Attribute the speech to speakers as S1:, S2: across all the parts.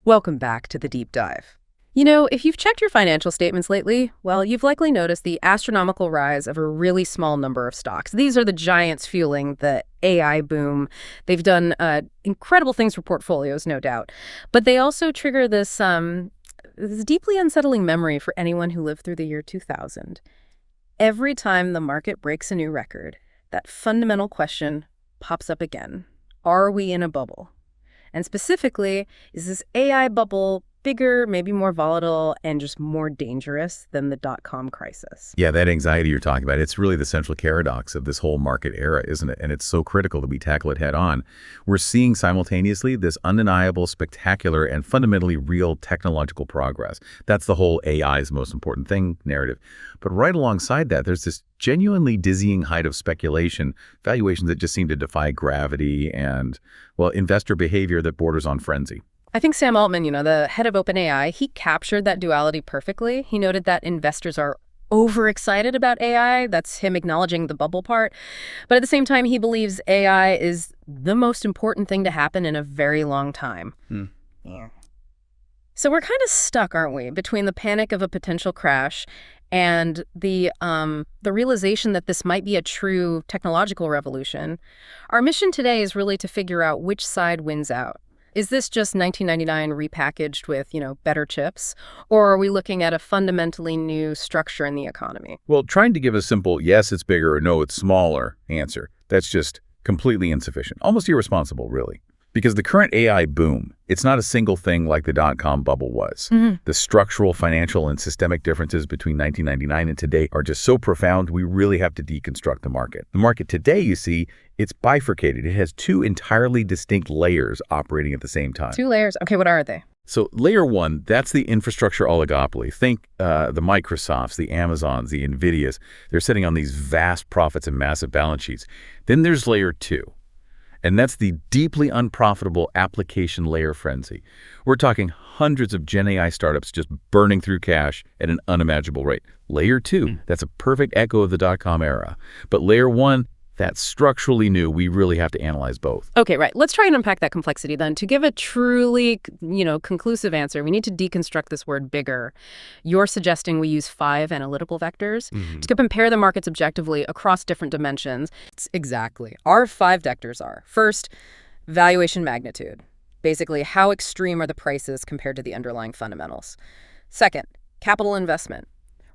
S1: Welcome back to the deep dive. You know, if you've checked your financial statements lately, well, you've likely noticed the astronomical rise of a really small number of stocks. These are the giants fueling the AI boom. They've done incredible things for portfolios, no doubt. But they also trigger this deeply unsettling memory for anyone who lived through the year 2000. Every time the market breaks a new record, that fundamental question pops up again. Are we in a bubble? And specifically, is this AI bubble bigger, maybe more volatile, and just more dangerous than the dot-com crisis?
S2: Yeah, that anxiety you're talking about, it's really the central paradox of this whole market era, isn't it? And it's so critical that we tackle it head on. We're seeing simultaneously this undeniable, spectacular, and fundamentally real technological progress. That's the whole AI is the most important thing narrative. But right alongside that, there's this genuinely dizzying height of speculation, valuations that just seem to defy gravity, and, well, investor behavior that borders on frenzy.
S1: I think Sam Altman, the head of OpenAI, he captured that duality perfectly. He noted that investors are overexcited about AI. That's him acknowledging the bubble part. But at the same time, he believes AI is the most important thing to happen in a very long time. Yeah. So we're kind of stuck, aren't we, between the panic of a potential crash and the realization that this might be a true technological revolution. Our mission today is really to figure out which side wins out. Is this just 1999 repackaged with, better chips? Or are we looking at a fundamentally new structure in the economy?
S2: Well, trying to give a simple yes, it's bigger, or no, it's smaller answer, that's just completely insufficient, almost irresponsible, really. Because the current AI boom, it's not a single thing like the dot-com bubble was. The structural, financial, and systemic differences between 1999 and today are just so profound, we really have to deconstruct the market. The market today, you see, it's bifurcated. It has two entirely distinct layers operating at the same time.
S1: Two layers? Okay, what are they?
S2: So layer one, that's the infrastructure oligopoly. Think the Microsofts, the Amazons, the Nvidias. They're sitting on these vast profits and massive balance sheets. Then there's layer two. And that's the deeply unprofitable application layer frenzy. We're talking hundreds of Gen AI startups just burning through cash at an unimaginable rate. Layer two, that's a perfect echo of the dot-com era. But layer one, that's structurally new. We really have to analyze both.
S1: Okay, right. Let's try and unpack that complexity then. To give a truly, conclusive answer, we need to deconstruct this word bigger. You're suggesting we use 5 analytical vectors to compare the markets objectively across different dimensions. Exactly. Our 5 vectors are, first, valuation magnitude. Basically, how extreme are the prices compared to the underlying fundamentals? Second, capital investment.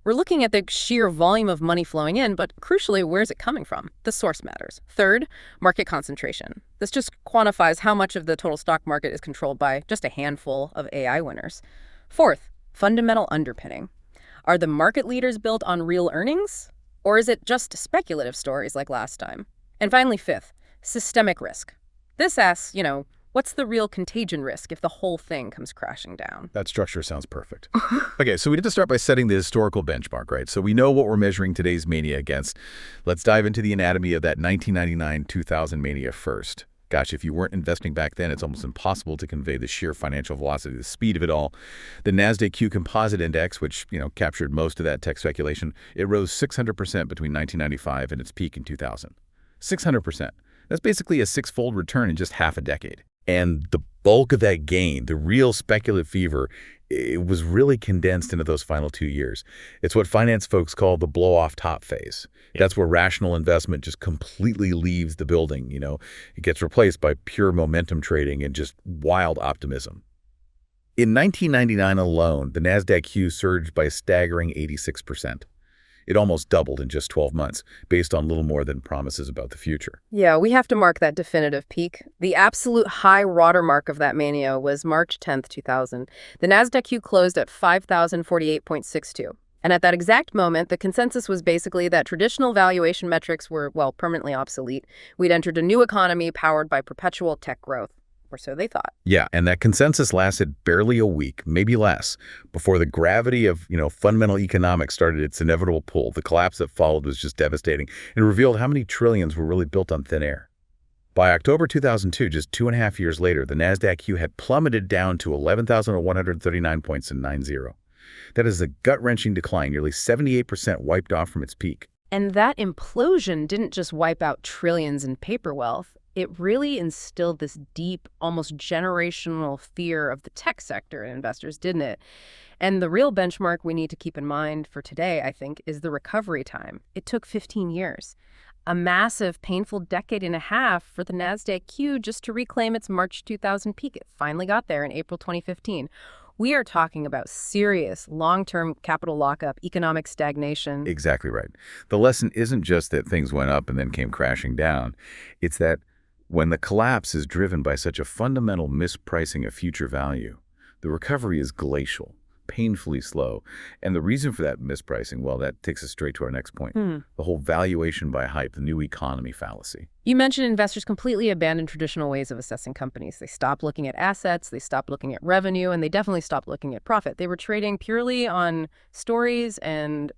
S1: We're looking at the sheer volume of money flowing in, but crucially, where's it coming from? The source matters. Third, market concentration. This just quantifies how much of the total stock market is controlled by just a handful of AI winners. Fourth, fundamental underpinning. Are the market leaders built on real earnings? Or is it just speculative stories like last time? And finally, fifth, systemic risk. This asks, what's the real contagion risk if the whole thing comes crashing down?
S2: That structure sounds perfect. Okay, so we need to start by setting the historical benchmark, right? So we know what we're measuring today's mania against. Let's dive into the anatomy of that 1999-2000 mania first. Gosh, if you weren't investing back then, it's almost impossible to convey the sheer financial velocity, the speed of it all. The NASDAQ Q Composite Index, which, captured most of that tech speculation, it rose 600% between 1995 and its peak in 2000. 600%. That's basically a 6-fold return in just half a decade. And the bulk of that gain, the real speculative fever, it was really condensed into those final 2 years. It's what finance folks call the blow-off top phase. That's where rational investment just completely leaves the building. It gets replaced by pure momentum trading and just wild optimism. In 1999 alone, the NASDAQ Q surged by a staggering 86%. It almost doubled in just 12 months, based on little more than promises about the future.
S1: Yeah, we have to mark that definitive peak. The absolute high watermark of that mania was March 10th, 2000. The NASDAQ Q closed at 5,048.62. And at that exact moment, the consensus was basically that traditional valuation metrics were, permanently obsolete. We'd entered a new economy powered by perpetual tech growth. Or so they thought.
S2: Yeah, and that consensus lasted barely a week, maybe less, before the gravity of, fundamental economics started its inevitable pull. The collapse that followed was just devastating and revealed how many trillions were really built on thin air. By October 2002, just 2.5 years later, the NASDAQ Q had plummeted down to 11,139 points in 90. That is a gut-wrenching decline, nearly 78% wiped off from its peak.
S1: And that implosion didn't just wipe out trillions in paper wealth. It really instilled this deep, almost generational fear of the tech sector in investors, didn't it? And the real benchmark we need to keep in mind for today, I think, is the recovery time. It took 15 years. A massive, painful decade and a half for the NASDAQ Q just to reclaim its March 2000 peak. It finally got there in April 2015. We are talking about serious, long-term capital lockup, economic stagnation.
S2: Exactly right. The lesson isn't just that things went up and then came crashing down. It's that when the collapse is driven by such a fundamental mispricing of future value, the recovery is glacial, painfully slow. And the reason for that mispricing, well, that takes us straight to our next point. The whole valuation by hype, the new economy fallacy.
S1: You mentioned investors completely abandoned traditional ways of assessing companies. They stopped looking at assets, they stopped looking at revenue, and they definitely stopped looking at profit. They were trading purely on stories and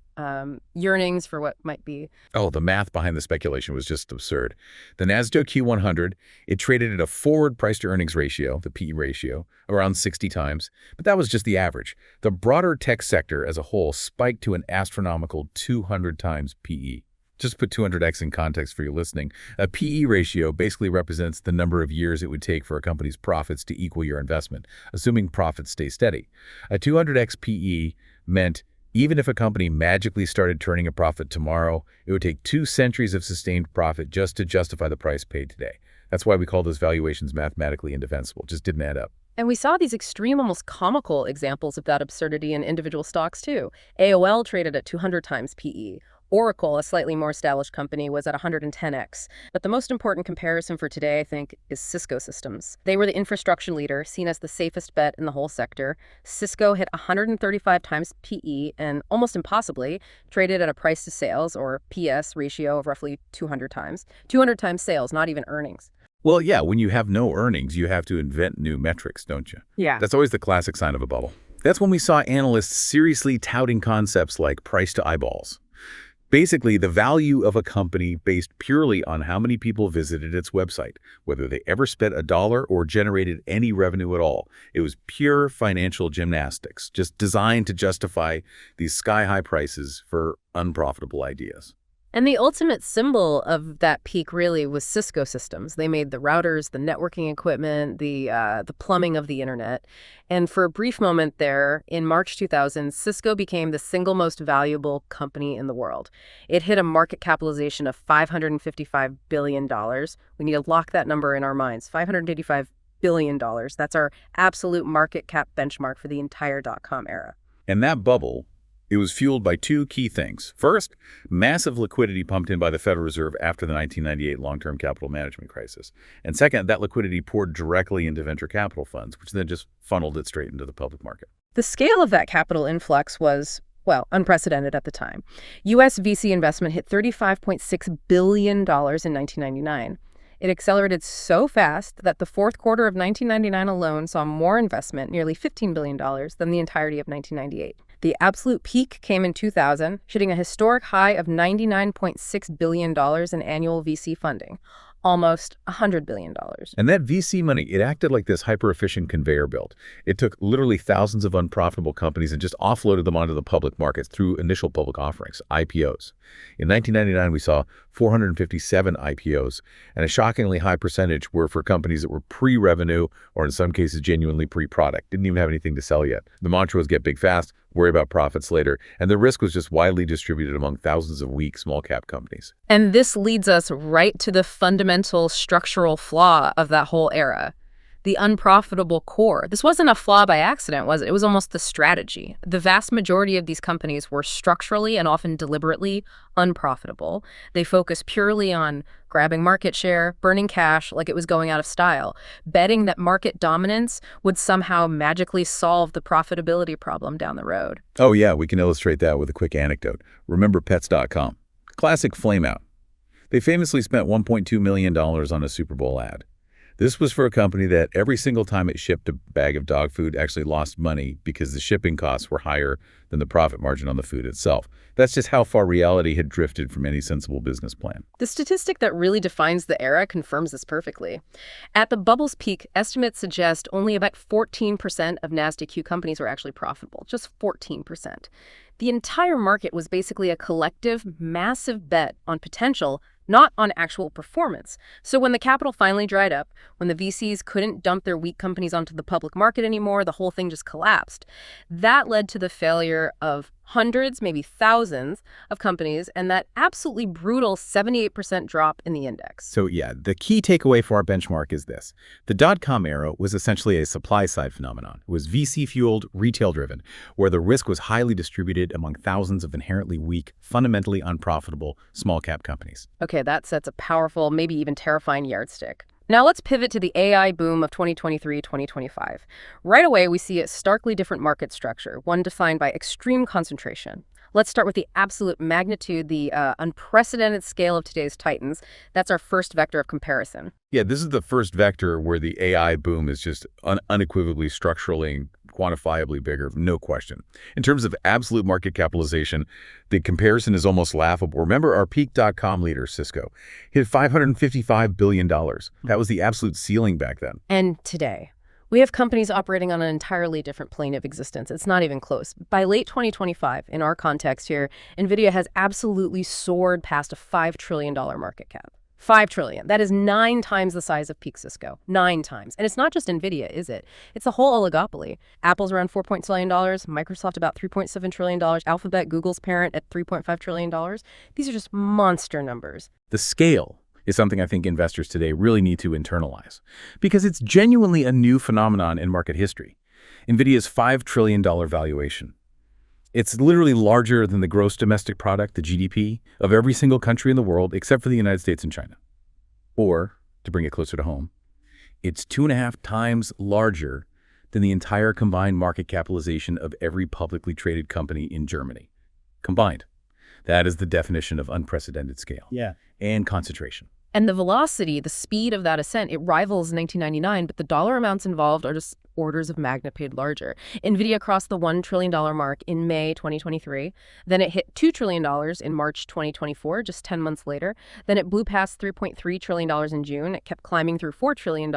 S1: yearnings for what might be.
S2: Oh, the math behind the speculation was just absurd. The NASDAQ Q100, it traded at a forward price-to-earnings ratio, the PE ratio, around 60 times, but that was just the average. The broader tech sector as a whole spiked to an astronomical 200 times PE. Just put 200x in context for you listening. A PE ratio basically represents the number of years it would take for a company's profits to equal your investment, assuming profits stay steady. A 200x PE meant even if a company magically started turning a profit tomorrow, it would take 2 centuries of sustained profit just to justify the price paid today. That's why we call those valuations mathematically indefensible. Just didn't add up.
S1: And we saw these extreme, almost comical examples of that absurdity in individual stocks, too. AOL traded at 200 times PE. Oracle, a slightly more established company, was at 110x. But the most important comparison for today, I think, is Cisco Systems. They were the infrastructure leader, seen as the safest bet in the whole sector. Cisco hit 135 times PE and, almost impossibly, traded at a price to sales, or PS, ratio of roughly 200 times. 200 times sales, not even earnings.
S2: Well, yeah, when you have no earnings, you have to invent new metrics, don't you?
S1: Yeah.
S2: That's always the classic sign of a bubble. That's when we saw analysts seriously touting concepts like price to eyeballs. Basically, the value of a company based purely on how many people visited its website, whether they ever spent $1 or generated any revenue at all. It was pure financial gymnastics, just designed to justify these sky-high prices for unprofitable ideas.
S1: And the ultimate symbol of that peak really was Cisco Systems. They made the routers, the networking equipment, the plumbing of the internet. And for a brief moment there, in March 2000, Cisco became the single most valuable company in the world. It hit a market capitalization of $555 billion. We need to lock that number in our minds, $555 billion. That's our absolute market cap benchmark for the entire dot-com era.
S2: And that bubble, it was fueled by 2 key things. First, massive liquidity pumped in by the Federal Reserve after the 1998 long-term capital management crisis. And second, that liquidity poured directly into venture capital funds, which then just funneled it straight into the public market.
S1: The scale of that capital influx was, well, unprecedented at the time. U.S. VC investment hit $35.6 billion in 1999. It accelerated so fast that the fourth quarter of 1999 alone saw more investment, nearly $15 billion, than the entirety of 1998. The absolute peak came in 2000, hitting a historic high of $99.6 billion in annual VC funding, almost $100 billion.
S2: And that VC money, it acted like this hyper-efficient conveyor belt. It took literally thousands of unprofitable companies and just offloaded them onto the public markets through initial public offerings, IPOs. In 1999, we saw 457 IPOs, and a shockingly high percentage were for companies that were pre-revenue or in some cases genuinely pre-product, didn't even have anything to sell yet. The mantra was get big fast, worry about profits later, and the risk was just widely distributed among thousands of weak small-cap companies.
S1: And this leads us right to the fundamental structural flaw of that whole era, the unprofitable core. This wasn't a flaw by accident, was it? It was almost the strategy. The vast majority of these companies were structurally and often deliberately unprofitable. They focused purely on grabbing market share, burning cash like it was going out of style, betting that market dominance would somehow magically solve the profitability problem down the road.
S2: Oh yeah, we can illustrate that with a quick anecdote. Remember Pets.com? Classic flameout. They famously spent $1.2 million on a Super Bowl ad. This was for a company that every single time it shipped a bag of dog food actually lost money because the shipping costs were higher than the profit margin on the food itself. That's just how far reality had drifted from any sensible business plan.
S1: The statistic that really defines the era confirms this perfectly. At the bubble's peak, estimates suggest only about 14% of NASDAQ companies were actually profitable, just 14%. The entire market was basically a collective, massive bet on potential, not on actual performance. So when the capital finally dried up, when the VCs couldn't dump their weak companies onto the public market anymore, the whole thing just collapsed. That led to the failure of hundreds, maybe thousands of companies, and that absolutely brutal 78% drop in the index.
S2: So yeah, the key takeaway for our benchmark is this. The dot-com era was essentially a supply-side phenomenon. It was VC-fueled, retail-driven, where the risk was highly distributed among thousands of inherently weak, fundamentally unprofitable, small-cap companies.
S1: Okay, that sets a powerful, maybe even terrifying yardstick. Now let's pivot to the AI boom of 2023-2025. Right away, we see a starkly different market structure, one defined by extreme concentration. Let's start with the absolute magnitude, the unprecedented scale of today's titans. That's our first vector of comparison.
S2: Yeah, this is the first vector where the AI boom is just unequivocally, structurally, and quantifiably bigger, no question. In terms of absolute market capitalization, the comparison is almost laughable. Remember our peak dot-com leader, Cisco, hit $555 billion. That was the absolute ceiling back then.
S1: And today, we have companies operating on an entirely different plane of existence. It's not even close. By late 2025, in our context here, Nvidia has absolutely soared past a $5 trillion market cap. $5 trillion. That is 9 times the size of peak Cisco. 9 times. And it's not just Nvidia, is it? It's a whole oligopoly. Apple's around $4 trillion, Microsoft about $3.7 trillion, Alphabet, Google's parent, at $3.5 trillion. These are just monster numbers.
S2: The scale is something I think investors today really need to internalize, because it's genuinely a new phenomenon in market history. Nvidia's $5 trillion valuation. It's literally larger than the gross domestic product, the GDP, of every single country in the world except for the United States and China. Or, to bring it closer to home, it's 2.5 times larger than the entire combined market capitalization of every publicly traded company in Germany. Combined. That is the definition of unprecedented scale.
S3: Yeah.
S2: And concentration.
S1: And the velocity, the speed of that ascent, it rivals 1999, but the dollar amounts involved are just orders of magnitude larger. Nvidia crossed the $1 trillion mark in May 2023. Then it hit $2 trillion in March 2024, just 10 months later. Then it blew past $3.3 trillion in June. It kept climbing through $4 trillion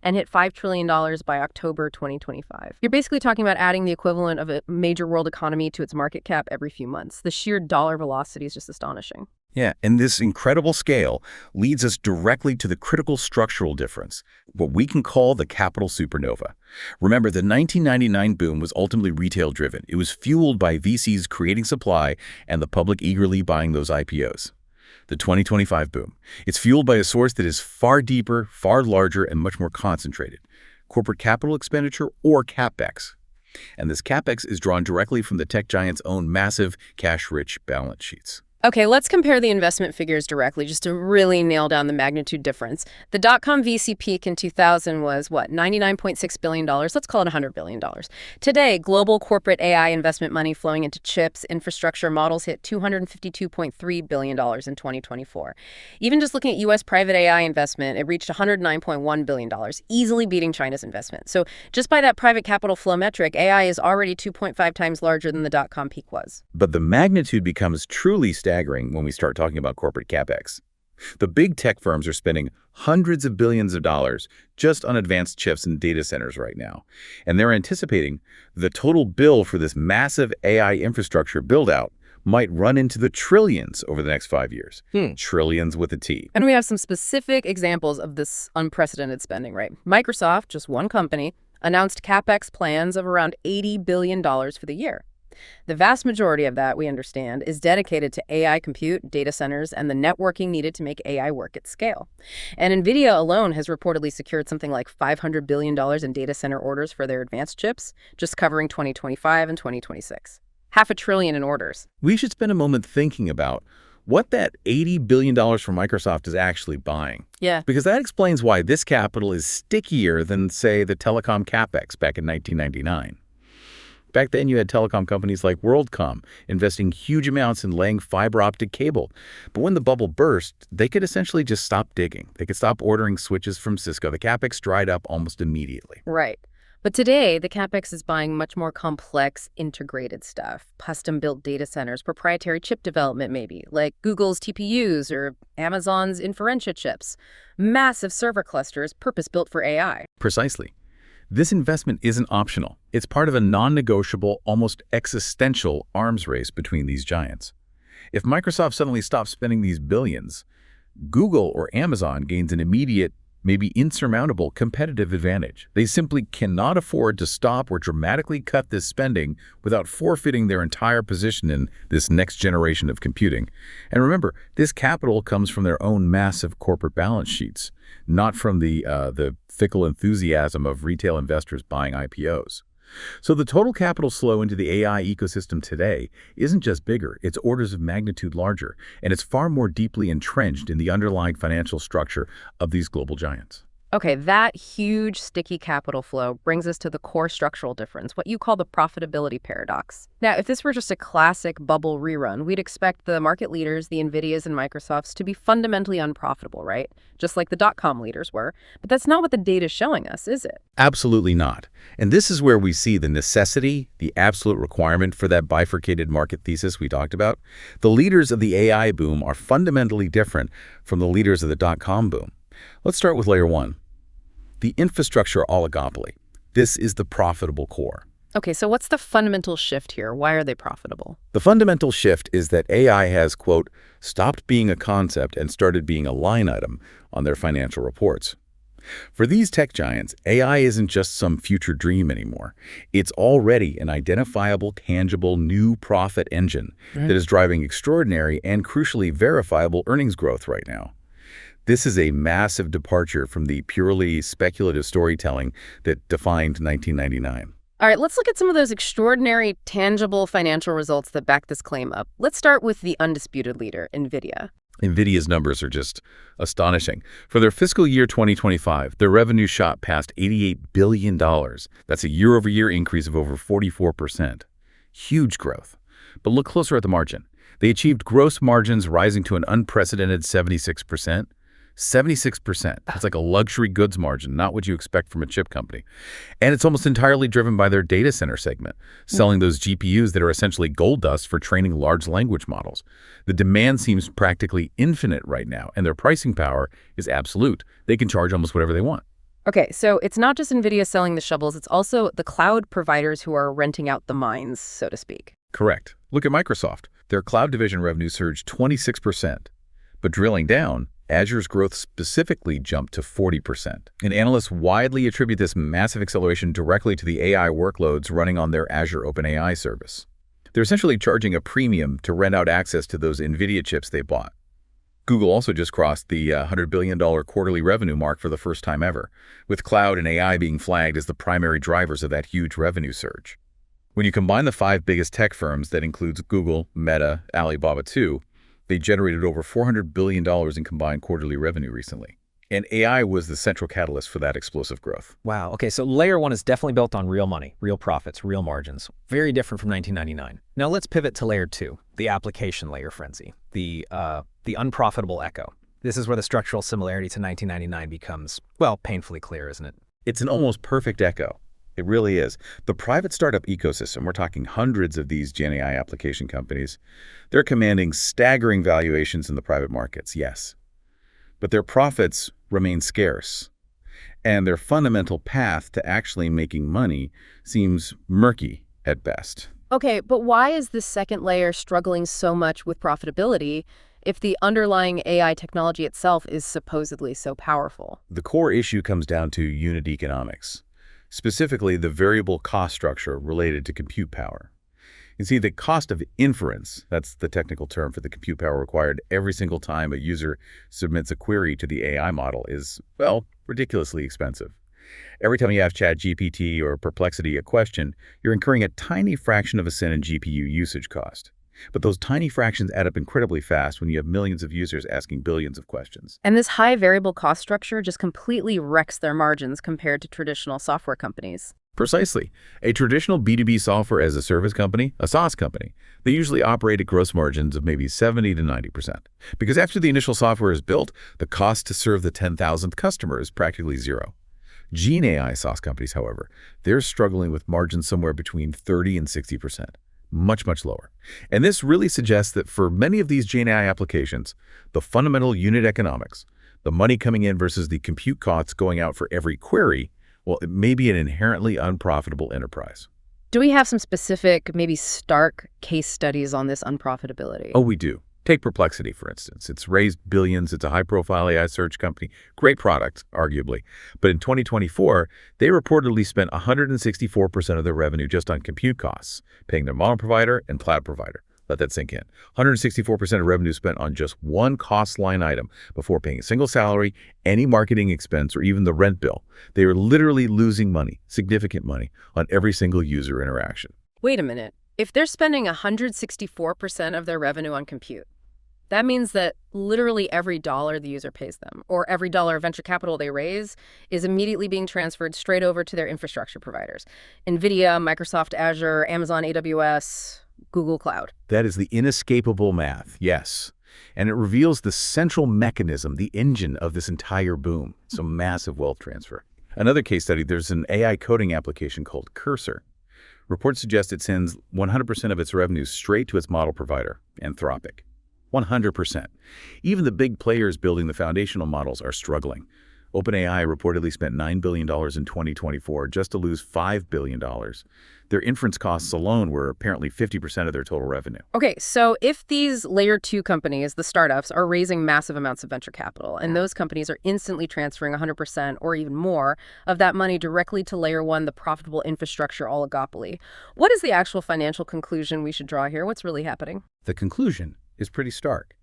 S1: and hit $5 trillion by October 2025. You're basically talking about adding the equivalent of a major world economy to its market cap every few months. The sheer dollar velocity is just astonishing.
S2: Yeah, and this incredible scale leads us directly to the critical structural difference, what we can call the capital supernova. Remember, the 1999 boom was ultimately retail-driven. It was fueled by VCs creating supply and the public eagerly buying those IPOs. The 2025 boom. It's fueled by a source that is far deeper, far larger, and much more concentrated. Corporate capital expenditure, or CapEx. And this CapEx is drawn directly from the tech giants' own massive, cash-rich balance sheets.
S1: Okay, let's compare the investment figures directly just to really nail down the magnitude difference. The dot-com VC peak in 2000 was, what, $99.6 billion? Let's call it $100 billion. Today, global corporate AI investment money flowing into chips, infrastructure models hit $252.3 billion in 2024. Even just looking at U.S. private AI investment, it reached $109.1 billion, easily beating China's investment. So just by that private capital flow metric, AI is already 2.5 times larger than the dot-com peak was.
S2: But the magnitude becomes truly staggering when we start talking about corporate CapEx. The big tech firms are spending hundreds of billions of dollars just on advanced chips and data centers right now. And they're anticipating the total bill for this massive AI infrastructure build-out might run into the trillions over the next 5 years. Trillions with a T.
S1: And we have some specific examples of this unprecedented spending, right? Microsoft, just one company, announced CapEx plans of around $80 billion for the year. The vast majority of that, we understand, is dedicated to AI compute, data centers, and the networking needed to make AI work at scale. And Nvidia alone has reportedly secured something like $500 billion in data center orders for their advanced chips, just covering 2025 and 2026. $500 billion in orders.
S2: We should spend a moment thinking about what that $80 billion from Microsoft is actually buying.
S1: Yeah.
S2: Because that explains why this capital is stickier than, say, the telecom CapEx back in 1999. Back then, you had telecom companies like WorldCom investing huge amounts in laying fiber optic cable. But when the bubble burst, they could essentially just stop digging. They could stop ordering switches from Cisco. The CapEx dried up almost immediately.
S1: Right. But today, the CapEx is buying much more complex, integrated stuff. Custom-built data centers, proprietary chip development maybe, like Google's TPUs or Amazon's Inferentia chips. Massive server clusters purpose-built for AI.
S2: Precisely. This investment isn't optional. It's part of a non-negotiable, almost existential arms race between these giants. If Microsoft suddenly stops spending these billions, Google or Amazon gains an immediate, maybe insurmountable competitive advantage. They simply cannot afford to stop or dramatically cut this spending without forfeiting their entire position in this next generation of computing. And remember, this capital comes from their own massive corporate balance sheets, not from the fickle enthusiasm of retail investors buying IPOs. So the total capital flow into the AI ecosystem today isn't just bigger, it's orders of magnitude larger, and it's far more deeply entrenched in the underlying financial structure of these global giants.
S1: Okay, that huge sticky capital flow brings us to the core structural difference, what you call the profitability paradox. Now, if this were just a classic bubble rerun, we'd expect the market leaders, the Nvidias and Microsofts, to be fundamentally unprofitable, right? Just like the dot-com leaders were. But that's not what the data's showing us, is it?
S2: Absolutely not. And this is where we see the necessity, the absolute requirement for that bifurcated market thesis we talked about. The leaders of the AI boom are fundamentally different from the leaders of the dot-com boom. Let's start with layer one. The infrastructure oligopoly. This is the profitable core.
S1: Okay, so what's the fundamental shift here? Why are they profitable?
S2: The fundamental shift is that AI has, quote, stopped being a concept and started being a line item on their financial reports. For these tech giants, AI isn't just some future dream anymore. It's already an identifiable, tangible, new profit engine that is driving extraordinary and crucially verifiable earnings growth right now. This is a massive departure from the purely speculative storytelling that defined 1999.
S1: All right, let's look at some of those extraordinary, tangible financial results that back this claim up. Let's start with the undisputed leader, Nvidia.
S2: Nvidia's numbers are just astonishing. For their fiscal year 2025, their revenue shot past $88 billion. That's a year-over-year increase of over 44%. Huge growth. But look closer at the margin. They achieved gross margins rising to an unprecedented 76%. 76%. That's like a luxury goods margin, not what you expect from a chip company. And it's almost entirely driven by their data center segment, selling those GPUs that are essentially gold dust for training large language models. The demand seems practically infinite right now, and their pricing power is absolute. They can charge almost whatever they want.
S1: Okay, so it's not just Nvidia selling the shovels, it's also the cloud providers who are renting out the mines, so to speak.
S2: Correct. Look at Microsoft. Their cloud division revenue surged 26%. But drilling down, Azure's growth specifically jumped to 40%. And analysts widely attribute this massive acceleration directly to the AI workloads running on their Azure OpenAI service. They're essentially charging a premium to rent out access to those Nvidia chips they bought. Google also just crossed the $100 billion quarterly revenue mark for the first time ever, with cloud and AI being flagged as the primary drivers of that huge revenue surge. When you combine the 5 biggest tech firms, that includes Google, Meta, Alibaba too, they generated over $400 billion in combined quarterly revenue recently. And AI was the central catalyst for that explosive growth.
S3: Wow. Okay, so layer one is definitely built on real money, real profits, real margins. Very different from 1999. Now let's pivot to layer two, the application layer frenzy, the unprofitable echo. This is where the structural similarity to 1999 becomes, well, painfully clear, isn't it?
S2: It's an almost perfect echo. It really is. The private startup ecosystem, we're talking hundreds of these Gen AI application companies, they're commanding staggering valuations in the private markets, yes. But their profits remain scarce. And their fundamental path to actually making money seems murky at best.
S1: Okay, but why is this second layer struggling so much with profitability if the underlying AI technology itself is supposedly so powerful?
S2: The core issue comes down to unit economics. Specifically, the variable cost structure related to compute power. You see, the cost of inference, that's the technical term for the compute power required every single time a user submits a query to the AI model is, well, ridiculously expensive. Every time you ask ChatGPT or Perplexity a question, you're incurring a tiny fraction of a cent in GPU usage cost. But those tiny fractions add up incredibly fast when you have millions of users asking billions of questions.
S1: And this high variable cost structure just completely wrecks their margins compared to traditional software companies.
S2: Precisely. A traditional B2B software as a service company, a SaaS company, they usually operate at gross margins of maybe 70 to 90%. Because after the initial software is built, the cost to serve the 10,000th customer is practically zero. Gen AI SaaS companies, however, they're struggling with margins somewhere between 30 and 60%. Much, much lower. And this really suggests that for many of these Gen AI applications, the fundamental unit economics, the money coming in versus the compute costs going out for every query, well, it may be an inherently unprofitable enterprise.
S1: Do we have some specific, maybe stark case studies on this unprofitability?
S2: Oh, we do. Take Perplexity, for instance. It's raised billions. It's a high-profile AI search company. Great product, arguably. But in 2024, they reportedly spent 164% of their revenue just on compute costs, paying their model provider and cloud provider. Let that sink in. 164% of revenue spent on just one cost line item before paying a single salary, any marketing expense, or even the rent bill. They are literally losing money, significant money, on every single user interaction.
S1: Wait a minute. If they're spending 164% of their revenue on compute, that means that literally every dollar the user pays them, or every dollar of venture capital they raise, is immediately being transferred straight over to their infrastructure providers. Nvidia, Microsoft Azure, Amazon AWS, Google Cloud.
S2: That is the inescapable math, yes. And it reveals the central mechanism, the engine of this entire boom. It's a massive wealth transfer. Another case study, there's an AI coding application called Cursor. Reports suggest it sends 100% of its revenue straight to its model provider, Anthropic. 100%. Even the big players building the foundational models are struggling. OpenAI reportedly spent $9 billion in 2024 just to lose $5 billion. Their inference costs alone were apparently 50% of their total revenue.
S1: Okay, so if these layer 2 companies, the startups, are raising massive amounts of venture capital, and those companies are instantly transferring 100% or even more of that money directly to layer 1, the profitable infrastructure oligopoly, what is the actual financial conclusion we should draw here? What's really happening?
S2: The conclusion is pretty stark.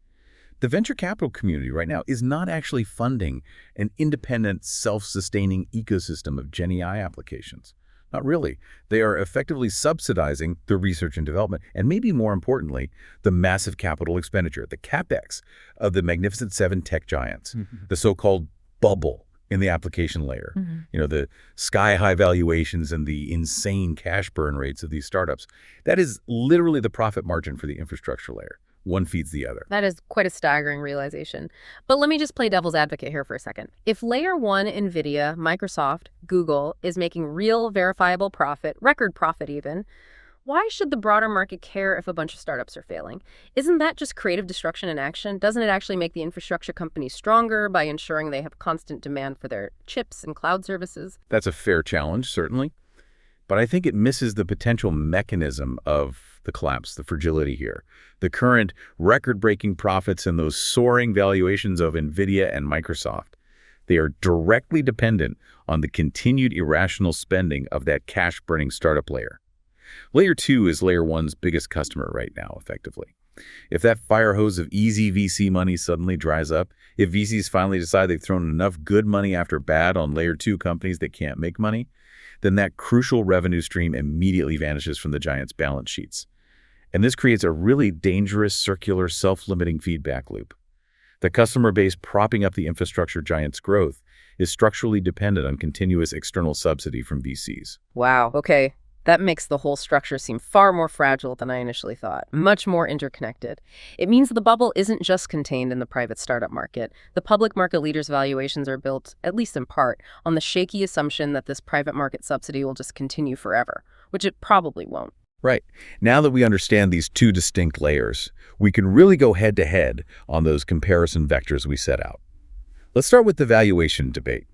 S2: The venture capital community right now is not actually funding an independent, self-sustaining ecosystem of GenAI applications. Not really. They are effectively subsidizing the research and development, and maybe more importantly, the massive capital expenditure, the CapEx of the Magnificent Seven tech giants, the so-called bubble in the application layer. You know, the sky-high valuations and the insane cash burn rates of these startups. That is literally the profit margin for the infrastructure layer. One feeds the other.
S1: That is quite a staggering realization. But let me just play devil's advocate here for a second. If layer 1, Nvidia, Microsoft, Google is making real verifiable profit, record profit even, why should the broader market care if a bunch of startups are failing? Isn't that just creative destruction in action? Doesn't it actually make the infrastructure companies stronger by ensuring they have constant demand for their chips and cloud services?
S2: That's a fair challenge, certainly. But I think it misses the potential mechanism of the collapse, the fragility here. The current record-breaking profits and those soaring valuations of Nvidia and Microsoft, they are directly dependent on the continued irrational spending of that cash-burning startup layer. Layer 2 is Layer 1's biggest customer right now, effectively. If that fire hose of easy VC money suddenly dries up, if VCs finally decide they've thrown enough good money after bad on Layer 2 companies that can't make money, then that crucial revenue stream immediately vanishes from the giants' balance sheets. And this creates a really dangerous, circular, self-limiting feedback loop. The customer base propping up the infrastructure giants' growth is structurally dependent on continuous external subsidy from VCs.
S1: Wow, okay. That makes the whole structure seem far more fragile than I initially thought, much more interconnected. It means the bubble isn't just contained in the private startup market. The public market leaders' valuations are built, at least in part, on the shaky assumption that this private market subsidy will just continue forever, which it probably won't.
S2: Right. Now that we understand these two distinct layers, we can really go head-to-head on those comparison vectors we set out. Let's start with the valuation debate,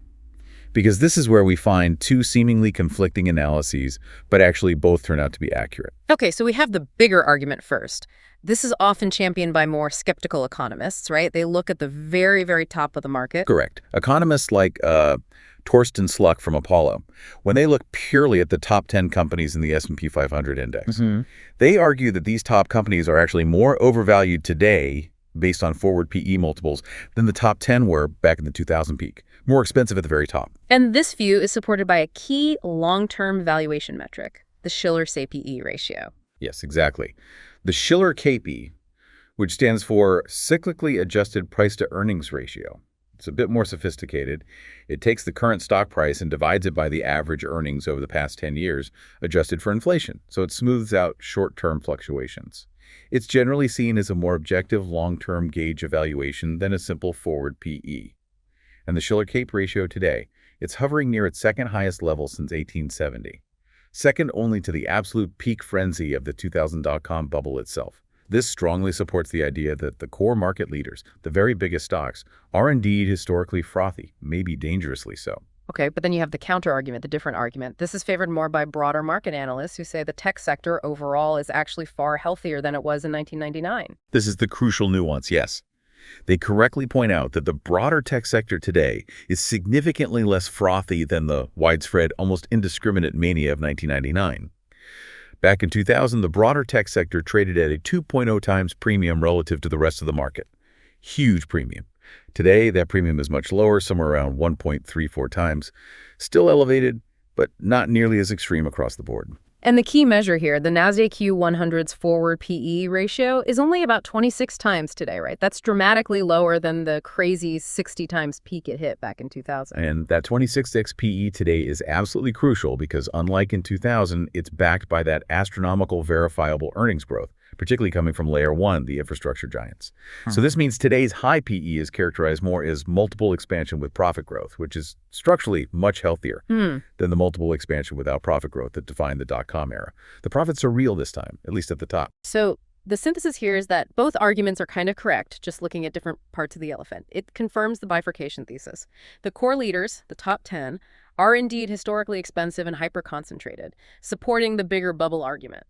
S2: because this is where we find two seemingly conflicting analyses, but actually both turn out to be accurate.
S1: Okay, so we have the bigger argument first. This is often championed by more skeptical economists, right? They look at the very, very top of the market.
S2: Correct. Economists like Torsten Sluck from Apollo, when they look purely at the top 10 companies in the S&P 500 index, they argue that these top companies are actually more overvalued today based on forward PE multiples than the top 10 were back in the 2000 peak. More expensive at the very top.
S1: And this view is supported by a key long-term valuation metric, the Shiller-CPE ratio.
S2: Yes, exactly. The Shiller-CPE, which stands for Cyclically Adjusted Price-to-Earnings Ratio. It's a bit more sophisticated. It takes the current stock price and divides it by the average earnings over the past 10 years, adjusted for inflation, so it smooths out short-term fluctuations. It's generally seen as a more objective long-term gauge of valuation than a simple forward PE. And the Shiller-CPE ratio today, it's hovering near its second highest level since 1870, second only to the absolute peak frenzy of the 2000 dot-com bubble itself. This strongly supports the idea that the core market leaders, the very biggest stocks, are indeed historically frothy, maybe dangerously so.
S1: Okay, but then you have the counter argument, the different argument. This is favored more by broader market analysts who say the tech sector overall is actually far healthier than it was in 1999.
S2: This is the crucial nuance, yes. They correctly point out that the broader tech sector today is significantly less frothy than the widespread, almost indiscriminate mania of 1999. Back in 2000, the broader tech sector traded at a 2.0 times premium relative to the rest of the market. Huge premium. Today, that premium is much lower, somewhere around 1.34 times. Still elevated, but not nearly as extreme across the board.
S1: And the key measure here, the Nasdaq Q100's forward PE ratio, is only about 26 times today, right? That's dramatically lower than the crazy 60 times peak it hit back in 2000.
S2: And that 26x PE today is absolutely crucial because unlike in 2000, it's backed by that astronomical verifiable earnings growth, particularly coming from layer one, the infrastructure giants. So this means today's high PE is characterized more as multiple expansion with profit growth, which is structurally much healthier than the multiple expansion without profit growth that defined the dot-com era. The profits are real this time, at least at the top.
S1: So the synthesis here is that both arguments are kind of correct, just looking at different parts of the elephant. It confirms the bifurcation thesis. The core leaders, the top 10, are indeed historically expensive and hyper-concentrated, supporting the bigger bubble argument.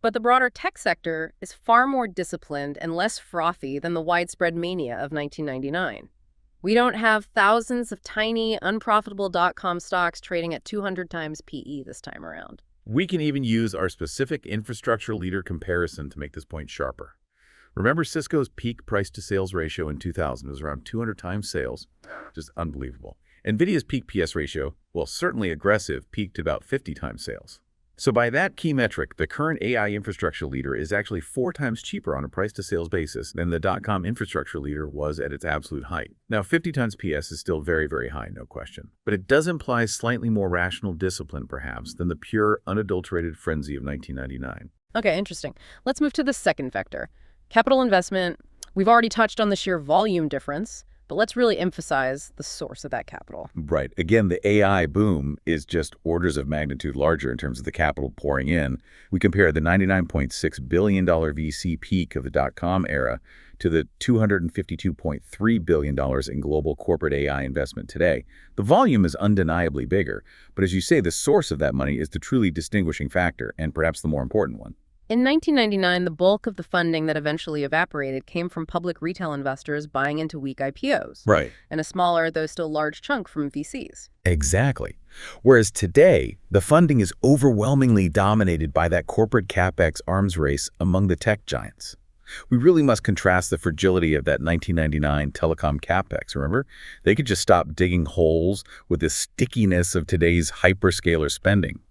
S1: But the broader tech sector is far more disciplined and less frothy than the widespread mania of 1999. We don't have thousands of tiny, unprofitable dot-com stocks trading at 200 times PE this time around.
S2: We can even use our specific infrastructure leader comparison to make this point sharper. Remember Cisco's peak price-to-sales ratio in 2000 was around 200 times sales? Just unbelievable. Nvidia's peak PS ratio, well, certainly aggressive, peaked about 50 times sales. So by that key metric, the current AI infrastructure leader is actually 4 times cheaper on a price-to-sales basis than the dot-com infrastructure leader was at its absolute height. Now, 50 times PS is still very, very high, no question. But it does imply slightly more rational discipline, perhaps, than the pure, unadulterated frenzy of 1999.
S1: Okay, interesting. Let's move to the second vector. Capital investment. We've already touched on the sheer volume difference, but let's really emphasize the source of that capital.
S2: Right. Again, the AI boom is just orders of magnitude larger in terms of the capital pouring in. We compare the $99.6 billion VC peak of the dot-com era to the $252.3 billion in global corporate AI investment today. The volume is undeniably bigger, but as you say, the source of that money is the truly distinguishing factor, and perhaps the more important one.
S1: In 1999, the bulk of the funding that eventually evaporated came from public retail investors buying into weak IPOs.
S2: Right.
S1: And a smaller, though still large chunk from VCs.
S2: Exactly. Whereas today, the funding is overwhelmingly dominated by that corporate CapEx arms race among the tech giants. We really must contrast the fragility of that 1999 telecom CapEx, remember? They could just stop digging holes with the stickiness of today's hyperscaler spending.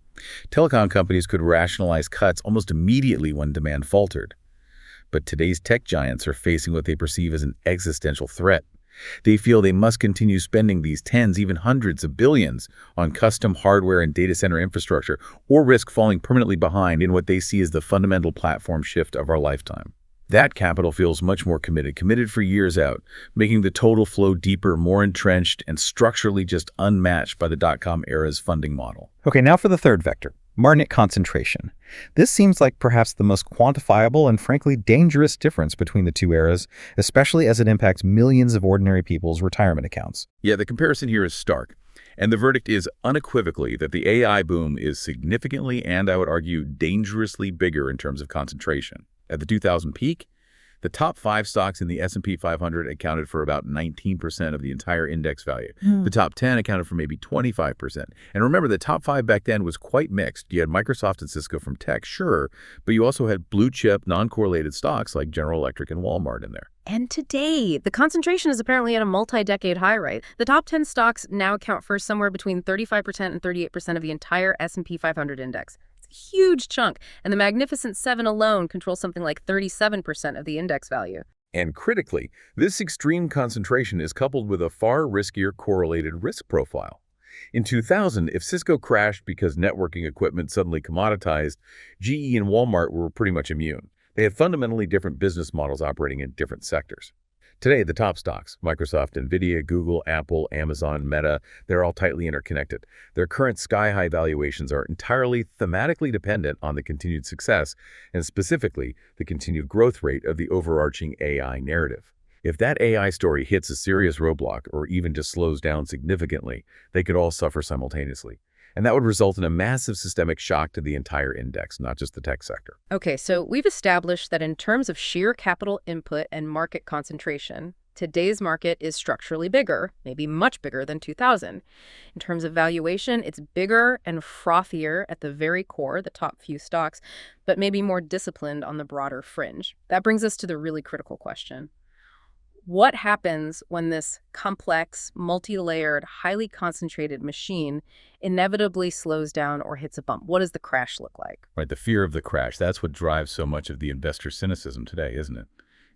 S2: Telecom companies could rationalize cuts almost immediately when demand faltered. But today's tech giants are facing what they perceive as an existential threat. They feel they must continue spending these tens, even hundreds of billions on custom hardware and data center infrastructure, or risk falling permanently behind in what they see as the fundamental platform shift of our lifetime. That capital feels much more committed for years out, making the total flow deeper, more entrenched, and structurally just unmatched by the dot-com era's funding model.
S3: Okay, now for the third vector, market concentration. This seems like perhaps the most quantifiable and frankly dangerous difference between the two eras, especially as it impacts millions of ordinary people's retirement accounts.
S2: Yeah, the comparison here is stark. And the verdict is unequivocally that the AI boom is significantly, and I would argue dangerously bigger in terms of concentration. At the 2000 peak, the top 5 stocks in the S&P 500 accounted for about 19% of the entire index value. The top 10 accounted for maybe 25%. And remember, the top 5 back then was quite mixed. You had Microsoft and Cisco from tech, sure, but you also had blue-chip, non-correlated stocks like General Electric and Walmart in there.
S1: And today, the concentration is apparently at a multi-decade high, right? The top 10 stocks now account for somewhere between 35% and 38% of the entire S&P 500 index. Huge chunk, and the Magnificent Seven alone controls something like 37% of the index value.
S2: And critically, this extreme concentration is coupled with a far riskier correlated risk profile. In 2000, if Cisco crashed because networking equipment suddenly commoditized, GE and Walmart were pretty much immune. They had fundamentally different business models operating in different sectors. Today, the top stocks, Microsoft, Nvidia, Google, Apple, Amazon, Meta, they're all tightly interconnected. Their current sky-high valuations are entirely thematically dependent on the continued success, and specifically, the continued growth rate of the overarching AI narrative. If that AI story hits a serious roadblock or even just slows down significantly, they could all suffer simultaneously. And that would result in a massive systemic shock to the entire index, not just the tech sector.
S1: Okay, so we've established that in terms of sheer capital input and market concentration, today's market is structurally bigger, maybe much bigger than 2000. In terms of valuation, it's bigger and frothier at the very core, the top few stocks, but maybe more disciplined on the broader fringe. That brings us to the really critical question. What happens when this complex, multi-layered, highly concentrated machine inevitably slows down or hits a bump? What does the crash look like?
S2: Right, the fear of the crash, that's what drives so much of the investor cynicism today, isn't it?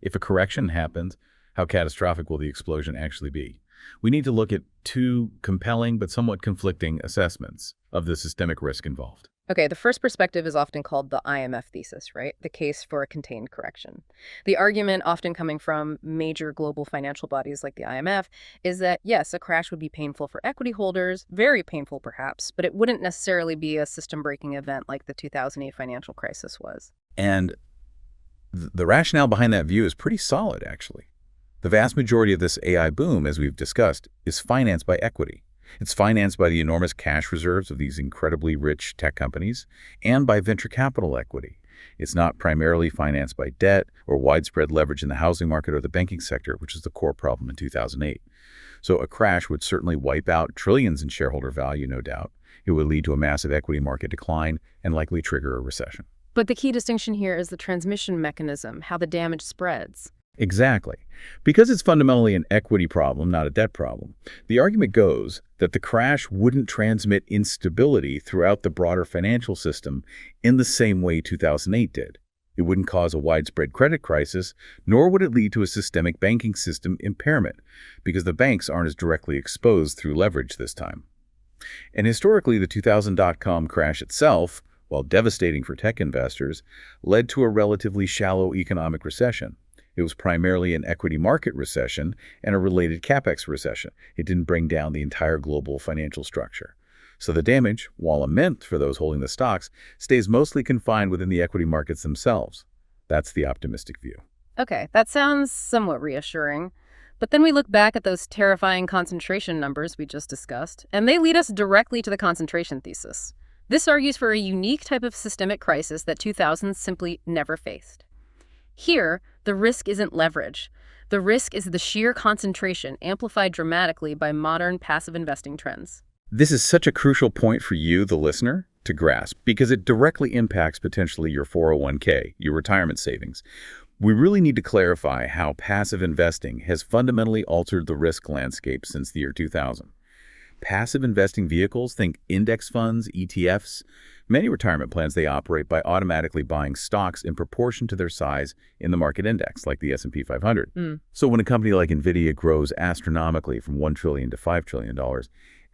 S2: If a correction happens, how catastrophic will the explosion actually be? We need to look at two compelling but somewhat conflicting assessments of the systemic risk involved.
S1: Okay, the first perspective is often called the IMF thesis, right? The case for a contained correction. The argument, often coming from major global financial bodies like the IMF, is that, yes, a crash would be painful for equity holders, very painful perhaps, but it wouldn't necessarily be a system-breaking event like the 2008 financial crisis was.
S2: And the rationale behind that view is pretty solid, actually. The vast majority of this AI boom, as we've discussed, is financed by equity. It's financed by the enormous cash reserves of these incredibly rich tech companies and by venture capital equity. It's not primarily financed by debt or widespread leverage in the housing market or the banking sector, which is the core problem in 2008. So a crash would certainly wipe out trillions in shareholder value, no doubt. It would lead to a massive equity market decline and likely trigger a recession.
S1: But the key distinction here is the transmission mechanism, how the damage spreads.
S2: Exactly. Because it's fundamentally an equity problem, not a debt problem, the argument goes that the crash wouldn't transmit instability throughout the broader financial system in the same way 2008 did. It wouldn't cause a widespread credit crisis, nor would it lead to a systemic banking system impairment, because the banks aren't as directly exposed through leverage this time. And historically, the 2000 dot-com crash itself, while devastating for tech investors, led to a relatively shallow economic recession. It was primarily an equity market recession and a related capex recession. It didn't bring down the entire global financial structure. So the damage, while immense for those holding the stocks, stays mostly confined within the equity markets themselves. That's the optimistic view.
S1: Okay, that sounds somewhat reassuring. But then we look back at those terrifying concentration numbers we just discussed, and they lead us directly to the concentration thesis. This argues for a unique type of systemic crisis that 2000 simply never faced. Here, the risk isn't leverage. The risk is the sheer concentration amplified dramatically by modern passive investing trends.
S2: This is such a crucial point for you, the listener, to grasp because it directly impacts potentially your 401k, your retirement savings. We really need to clarify how passive investing has fundamentally altered the risk landscape since the year 2000. Passive investing vehicles, think index funds, ETFs. Many retirement plans, they operate by automatically buying stocks in proportion to their size in the market index, like the S&P 500. So when a company like Nvidia grows astronomically from $1 trillion to $5 trillion,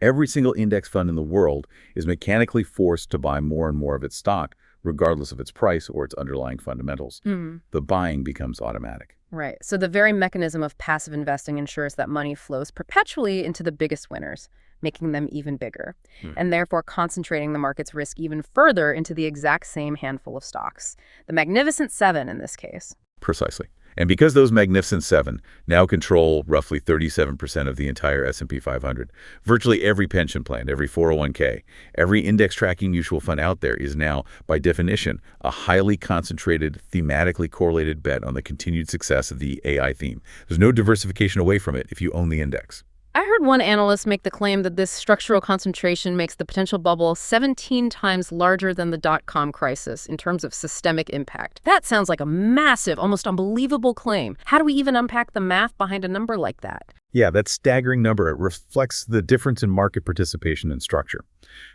S2: every single index fund in the world is mechanically forced to buy more and more of its stock, regardless of its price or its underlying fundamentals. The buying becomes automatic.
S1: Right. So the very mechanism of passive investing ensures that money flows perpetually into the biggest winners, making them even bigger, and therefore concentrating the market's risk even further into the exact same handful of stocks. The Magnificent Seven in this case.
S2: Precisely. And because those Magnificent Seven now control roughly 37% of the entire S&P 500, virtually every pension plan, every 401k, every index tracking mutual fund out there is now, by definition, a highly concentrated, thematically correlated bet on the continued success of the AI theme. There's no diversification away from it if you own the index.
S1: I heard one analyst make the claim that this structural concentration makes the potential bubble 17 times larger than the dot-com crisis in terms of systemic impact. That sounds like a massive, almost unbelievable claim. How do we even unpack the math behind a number like that?
S2: Yeah, that staggering number, it reflects the difference in market participation and structure.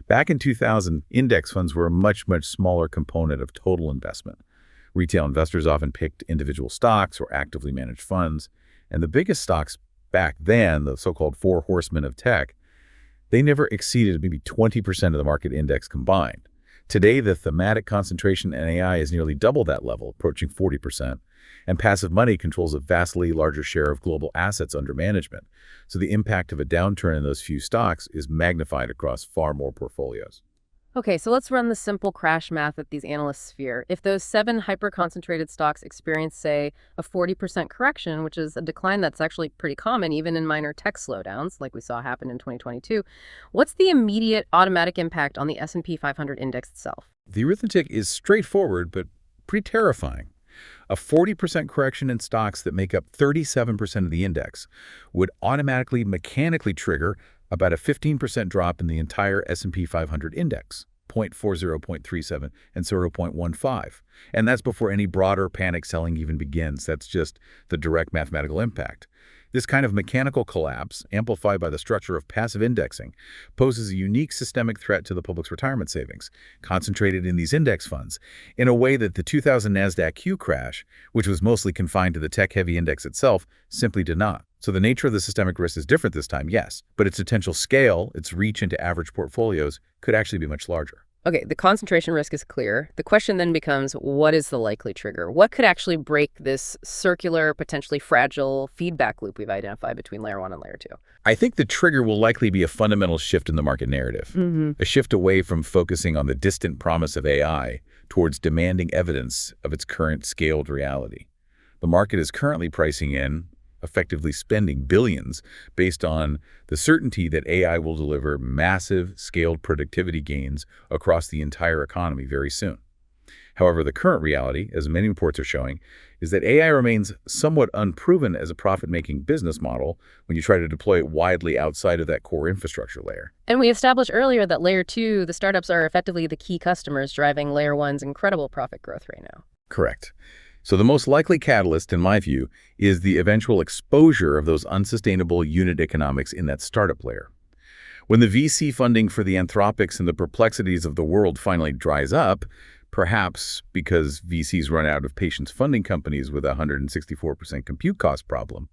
S2: Back in 2000, index funds were a much, much smaller component of total investment. Retail investors often picked individual stocks or actively managed funds, and the biggest stocks back then, the so-called four horsemen of tech, they never exceeded maybe 20% of the market index combined. Today, the thematic concentration in AI is nearly double that level, approaching 40%, and passive money controls a vastly larger share of global assets under management. So the impact of a downturn in those few stocks is magnified across far more portfolios.
S1: Okay, so let's run the simple crash math that these analysts fear. If those 7 hyper-concentrated stocks experience, say, a 40% correction, which is a decline that's actually pretty common even in minor tech slowdowns, like we saw happen in 2022, what's the immediate automatic impact on the S&P 500 index itself?
S2: The arithmetic is straightforward, but pretty terrifying. A 40% correction in stocks that make up 37% of the index would automatically mechanically trigger about a 15% drop in the entire S&P 500 index, 0.40, 0.37, and 0.15. And that's before any broader panic selling even begins. That's just the direct mathematical impact. This kind of mechanical collapse, amplified by the structure of passive indexing, poses a unique systemic threat to the public's retirement savings, concentrated in these index funds, in a way that the 2000 NASDAQ Q crash, which was mostly confined to the tech-heavy index itself, simply did not. So the nature of the systemic risk is different this time, yes, but its potential scale, its reach into average portfolios, could actually be much larger.
S1: Okay, the concentration risk is clear. The question then becomes, what is the likely trigger? What could actually break this circular, potentially fragile feedback loop we've identified between layer 1 and layer 2?
S2: I think the trigger will likely be a fundamental shift in the market narrative, a shift away from focusing on the distant promise of AI towards demanding evidence of its current scaled reality. The market is currently pricing in, effectively spending billions based on the certainty that AI will deliver massive scaled productivity gains across the entire economy very soon. However, the current reality, as many reports are showing, is that AI remains somewhat unproven as a profit-making business model when you try to deploy it widely outside of that core infrastructure layer.
S1: And we established earlier that layer 2, the startups are effectively the key customers driving layer 1's incredible profit growth right now.
S2: Correct. So the most likely catalyst, in my view, is the eventual exposure of those unsustainable unit economics in that startup layer. When the VC funding for the Anthropics and the Perplexities of the world finally dries up, perhaps because VCs run out of patience funding companies with a 164% compute cost problem,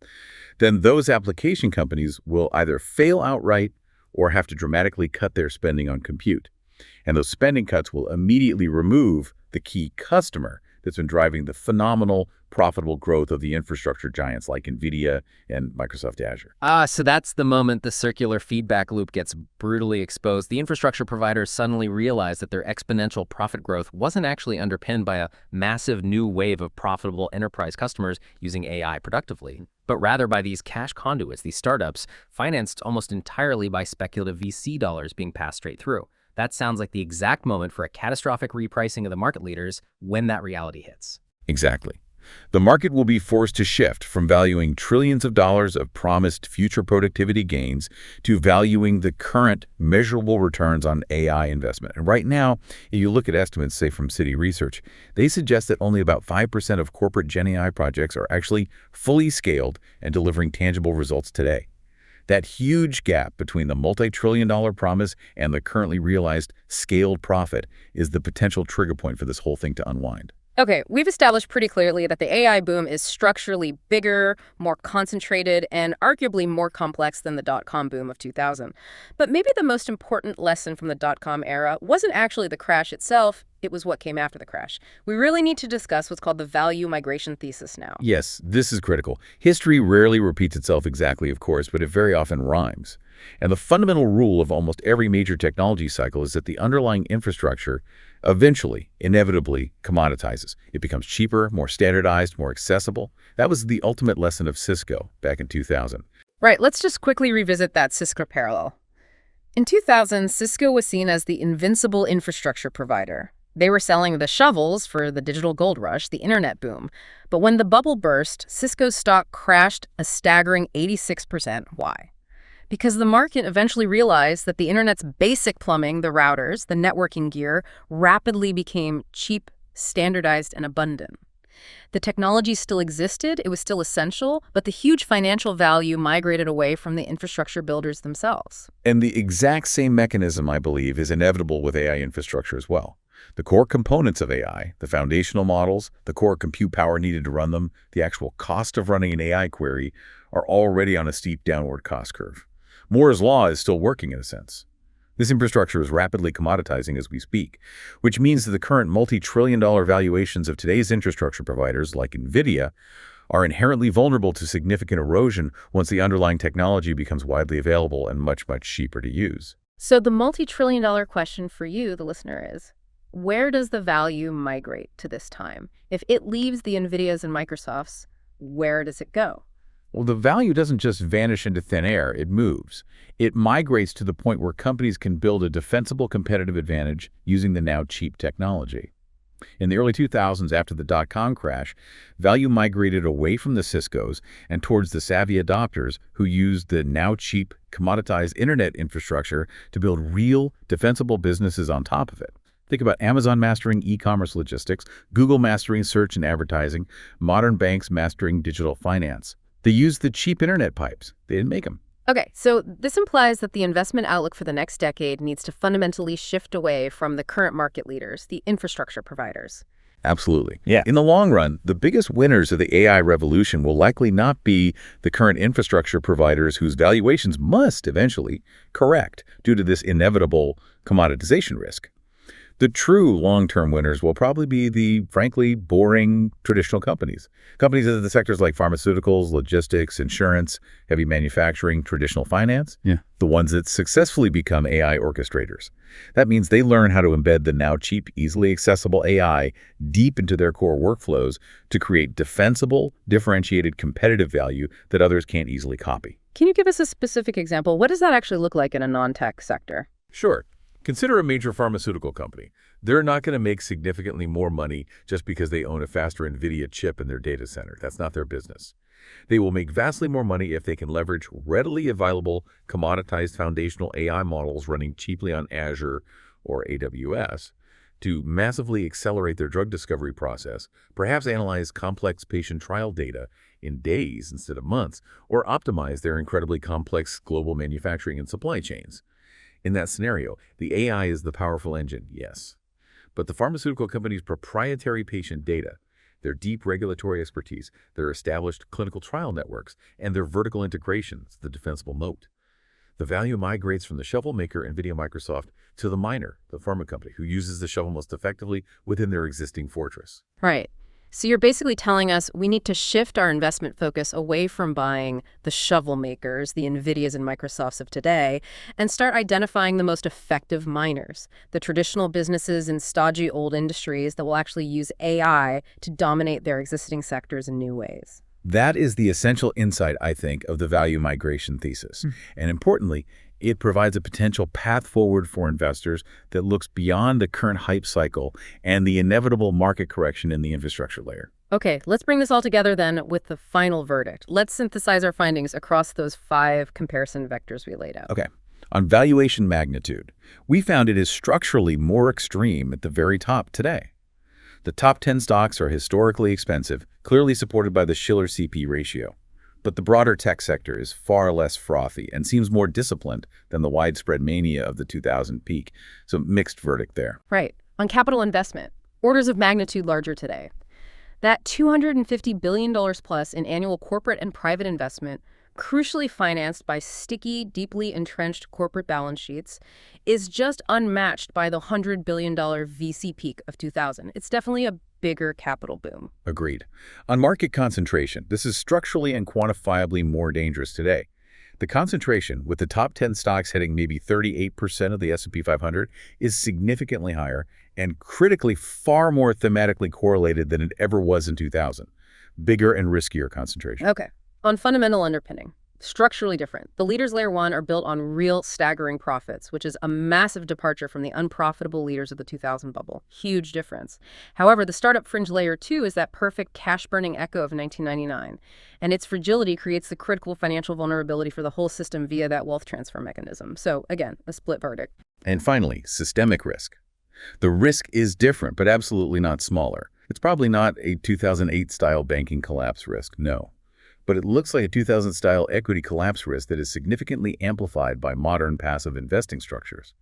S2: then those application companies will either fail outright or have to dramatically cut their spending on compute. And those spending cuts will immediately remove the key customer that's been driving the phenomenal, profitable growth of the infrastructure giants like Nvidia and Microsoft Azure.
S3: So that's the moment the circular feedback loop gets brutally exposed. The infrastructure providers suddenly realize that their exponential profit growth wasn't actually underpinned by a massive new wave of profitable enterprise customers using AI productively, but rather by these cash conduits, these startups, financed almost entirely by speculative VC dollars being passed straight through. That sounds like the exact moment for a catastrophic repricing of the market leaders when that reality hits.
S2: Exactly. The market will be forced to shift from valuing trillions of dollars of promised future productivity gains to valuing the current measurable returns on AI investment. And right now, if you look at estimates, say from Citi Research, they suggest that only about 5% of corporate Gen AI projects are actually fully scaled and delivering tangible results today. That huge gap between the multi-trillion-dollar promise and the currently realized scaled profit is the potential trigger point for this whole thing to unwind.
S1: Okay, we've established pretty clearly that the AI boom is structurally bigger, more concentrated, and arguably more complex than the dot-com boom of 2000. But maybe the most important lesson from the dot-com era wasn't actually the crash itself, it was what came after the crash. We really need to discuss what's called the value migration thesis now.
S2: Yes, this is critical. History rarely repeats itself exactly, of course, but it very often rhymes. And the fundamental rule of almost every major technology cycle is that the underlying infrastructure eventually, inevitably, commoditizes. It becomes cheaper, more standardized, more accessible. That was the ultimate lesson of Cisco back in 2000.
S1: Right, let's just quickly revisit that Cisco parallel. In 2000, Cisco was seen as the invincible infrastructure provider. They were selling the shovels for the digital gold rush, the internet boom. But when the bubble burst, Cisco's stock crashed a staggering 86%. Why? Because the market eventually realized that the internet's basic plumbing, the routers, the networking gear, rapidly became cheap, standardized, and abundant. The technology still existed, it was still essential, but the huge financial value migrated away from the infrastructure builders themselves.
S2: And the exact same mechanism, I believe, is inevitable with AI infrastructure as well. The core components of AI, the foundational models, the core compute power needed to run them, the actual cost of running an AI query, are already on a steep downward cost curve. Moore's law is still working in a sense. This infrastructure is rapidly commoditizing as we speak, which means that the current multi-trillion-dollar valuations of today's infrastructure providers, like Nvidia, are inherently vulnerable to significant erosion once the underlying technology becomes widely available and much, much cheaper to use.
S1: So the multi-trillion-dollar question for you, the listener, is, where does the value migrate to this time? If it leaves the Nvidias and Microsofts, where does it go?
S2: Well, the value doesn't just vanish into thin air, it moves. It migrates to the point where companies can build a defensible competitive advantage using the now cheap technology. In the early 2000s, after the dot-com crash, value migrated away from the Ciscos and towards the savvy adopters who used the now cheap, commoditized internet infrastructure to build real, defensible businesses on top of it. Think about Amazon mastering e-commerce logistics, Google mastering search and advertising, modern banks mastering digital finance. They used the cheap internet pipes. They didn't make them.
S1: Okay, so this implies that the investment outlook for the next decade needs to fundamentally shift away from the current market leaders, the infrastructure providers.
S2: Absolutely.
S3: Yeah.
S2: In the long run, the biggest winners of the AI revolution will likely not be the current infrastructure providers whose valuations must eventually correct due to this inevitable commoditization risk. The true long-term winners will probably be the, frankly, boring traditional companies. Companies in the sectors like pharmaceuticals, logistics, insurance, heavy manufacturing, traditional finance.
S3: Yeah.
S2: The ones that successfully become AI orchestrators. That means they learn how to embed the now cheap, easily accessible AI deep into their core workflows to create defensible, differentiated competitive value that others can't easily copy.
S1: Can you give us a specific example? What does that actually look like in a non-tech sector?
S2: Sure. Consider a major pharmaceutical company. They're not going to make significantly more money just because they own a faster Nvidia chip in their data center. That's not their business. They will make vastly more money if they can leverage readily available, commoditized foundational AI models running cheaply on Azure or AWS to massively accelerate their drug discovery process, perhaps analyze complex patient trial data in days instead of months, or optimize their incredibly complex global manufacturing and supply chains. In that scenario, the AI is the powerful engine, yes. But the pharmaceutical company's proprietary patient data, their deep regulatory expertise, their established clinical trial networks, and their vertical integrations, the defensible moat. The value migrates from the shovel maker, Nvidia Microsoft, to the miner, the pharma company, who uses the shovel most effectively within their existing fortress.
S1: Right. So you're basically telling us we need to shift our investment focus away from buying the shovel makers, the Nvidias and Microsofts of today, and start identifying the most effective miners, the traditional businesses in stodgy old industries that will actually use AI to dominate their existing sectors in new ways.
S2: That is the essential insight, I think, of the value migration thesis. And importantly, it provides a potential path forward for investors that looks beyond the current hype cycle and the inevitable market correction in the infrastructure layer.
S1: Okay, let's bring this all together then with the final verdict. Let's synthesize our findings across those 5 comparison vectors we laid out.
S2: Okay. On valuation magnitude, we found it is structurally more extreme at the very top today. The top 10 stocks are historically expensive, clearly supported by the Shiller CP ratio. But the broader tech sector is far less frothy and seems more disciplined than the widespread mania of the 2000 peak. So mixed verdict there.
S1: Right. On capital investment, orders of magnitude larger today. That $250 billion plus in annual corporate and private investment, crucially financed by sticky, deeply entrenched corporate balance sheets, is just unmatched by the $100 billion VC peak of 2000. It's definitely a bigger capital boom.
S2: Agreed. On market concentration, this is structurally and quantifiably more dangerous today. The concentration, with the top 10 stocks hitting maybe 38% of the S&P 500, is significantly higher and critically far more thematically correlated than it ever was in 2000. Bigger and riskier concentration.
S1: Okay. On fundamental underpinning, structurally different. The leaders layer 1 are built on real staggering profits, which is a massive departure from the unprofitable leaders of the 2000 bubble. Huge difference. However, the startup fringe layer 2 is that perfect cash-burning echo of 1999, and its fragility creates the critical financial vulnerability for the whole system via that wealth transfer mechanism. So again, a split verdict.
S2: And finally, systemic risk. The risk is different, but absolutely not smaller. It's probably not a 2008-style banking collapse risk, no. But it looks like a 2000-style equity collapse risk that is significantly amplified by modern passive investing structures.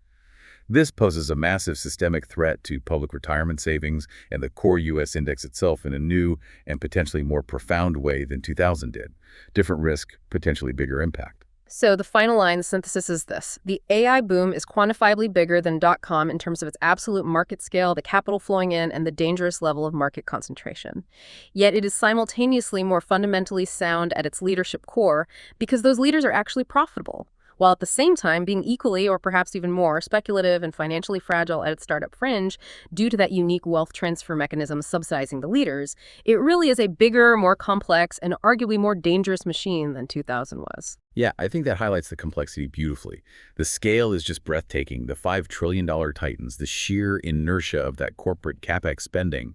S2: This poses a massive systemic threat to public retirement savings and the core U.S. index itself in a new and potentially more profound way than 2000 did. Different risk, potentially bigger impact.
S1: So the final line synthesis is this. The AI boom is quantifiably bigger than .com in terms of its absolute market scale, the capital flowing in, and the dangerous level of market concentration. Yet it is simultaneously more fundamentally sound at its leadership core because those leaders are actually profitable. while at the same time being equally or perhaps even more speculative and financially fragile at its startup fringe due to that unique wealth transfer mechanism subsidizing the leaders, it really is a bigger, more complex, and arguably more dangerous machine than 2000 was.
S2: Yeah, I think that highlights the complexity beautifully. The scale is just breathtaking. The $5 trillion titans, the sheer inertia of that corporate capex spending.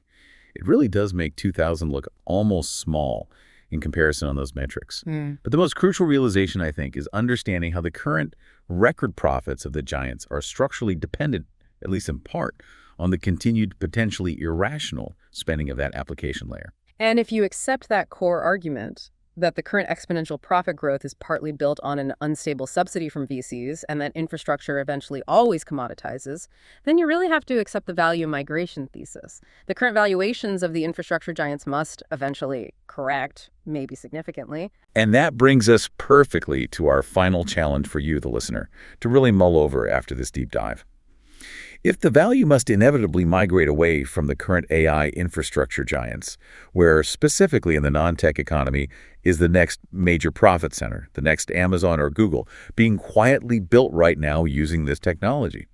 S2: It really does make 2000 look almost small in comparison on those metrics. But the most crucial realization, I think, is understanding how the current record profits of the giants are structurally dependent, at least in part, on the continued potentially irrational spending of that application layer.
S1: And if you accept that core argument, that the current exponential profit growth is partly built on an unstable subsidy from VCs and that infrastructure eventually always commoditizes, then you really have to accept the value migration thesis. The current valuations of the infrastructure giants must eventually correct, maybe significantly.
S2: And that brings us perfectly to our final challenge for you, the listener, to really mull over after this deep dive. If the value must inevitably migrate away from the current AI infrastructure giants, where specifically in the non-tech economy is the next major profit center, the next Amazon or Google, being quietly built right now using this technology,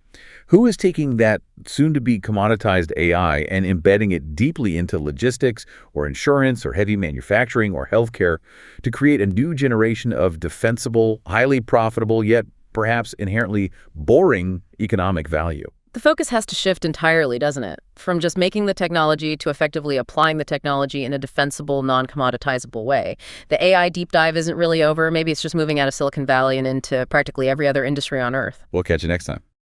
S2: who is taking that soon-to-be commoditized AI and embedding it deeply into logistics or insurance or heavy manufacturing or healthcare to create a new generation of defensible, highly profitable, yet perhaps inherently boring economic value?
S1: The focus has to shift entirely, doesn't it? From just making the technology to effectively applying the technology in a defensible, non-commoditizable way. The AI deep dive isn't really over. Maybe it's just moving out of Silicon Valley and into practically every other industry on Earth.
S2: We'll catch you next time.